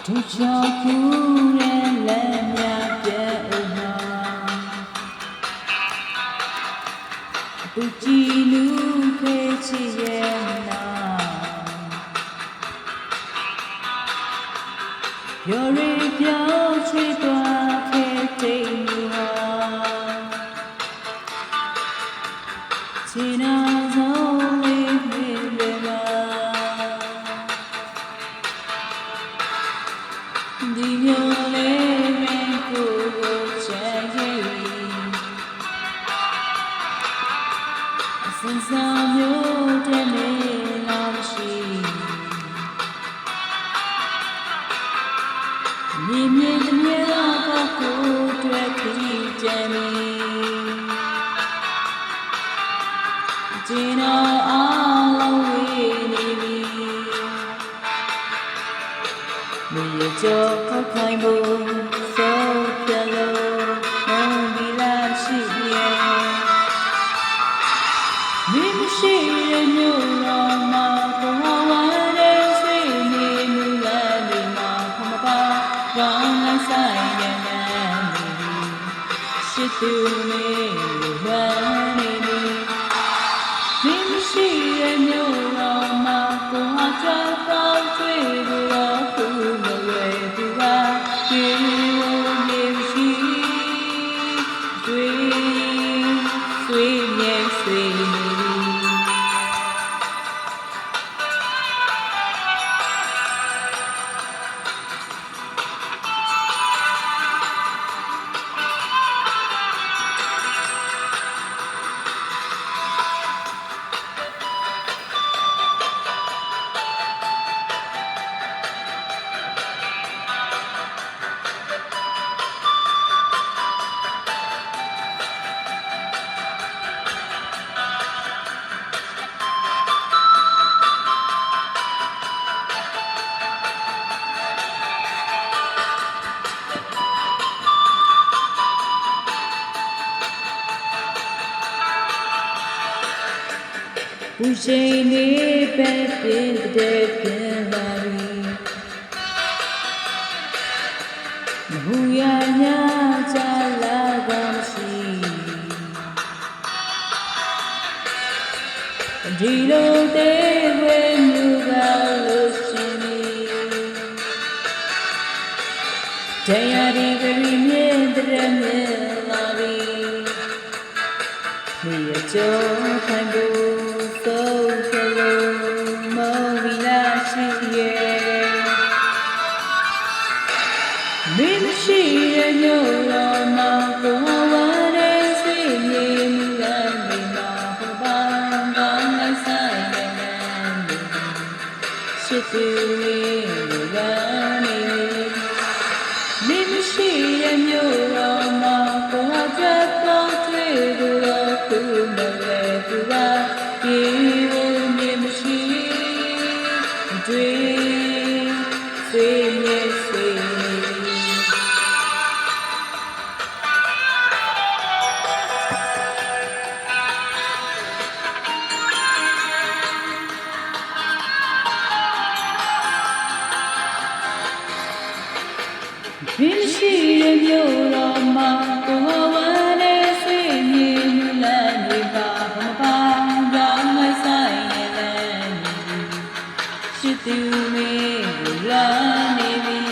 သူချောက်ဖူးရဲ့လက်များပြဲဦးမှာသူကြည်လူဖေးချစ်ရဲ့နာပြောရပြောင်းချွေသွားခဲ့တဲ့လူဟာချီနာဆုံးလေးမေးလေပါဒီမျိုးလေးမင်းကိုချင်ခဲ့စင်စာမျိုးတဲ့နေလားရှိမြင်မြင်တည်းတော့ကိုတွေ့ပြီးကြံမီကျင်းတော်အောင်လုံးဝေးနေပြီမြေကြောခောက်ခိုင်းဖို့စိုးပြလို့မုန်းဒီလားရှိရဲ့မိမရှိရဲ့မျိုးတော်မှာကိုဝမ်းတဲ့ဆွေနေမူလနေမှာခမပါရောင်းလိုက်ဆိုင်နေနေရှိသူနေဝမ်းနေမိမရှိရဲ့မျိုးတော်မှာကိုဟာချတောင်းတွေ့လို့ခုမဝဲသူပါဒီလိုနေရှိတွေ့ဆွေမြဲဆွေ不是你白变的变化里，不要让家来关系，只有得为你搞了心里，这样的个里面的人们哪里，你也就看不。မိမရှိရဲ့မျိုးတော်မှာကိုဝမ်းတဲ့ဆွေမြေမူလနေမှာပပန်းကောင်းလိုက်ဆိုင်နေရှိသူလေးဝမ်းနေမိမရှိရဲ့မျိုးတော်မှာကိုဟာချက်တော့တွေ့လို့ခုမလဲသူကဒီလိုမိမရှိတွေ့ဆွေမြေဆွေမိရှိရဲ့မျိုးတော်မှာကိုဝမ်းတဲ့ဆွေမြေမူလနေပါမပါကြောင်းမဆိုင်ရဲ့လည်းရှိသူမင်းလာနေပြီ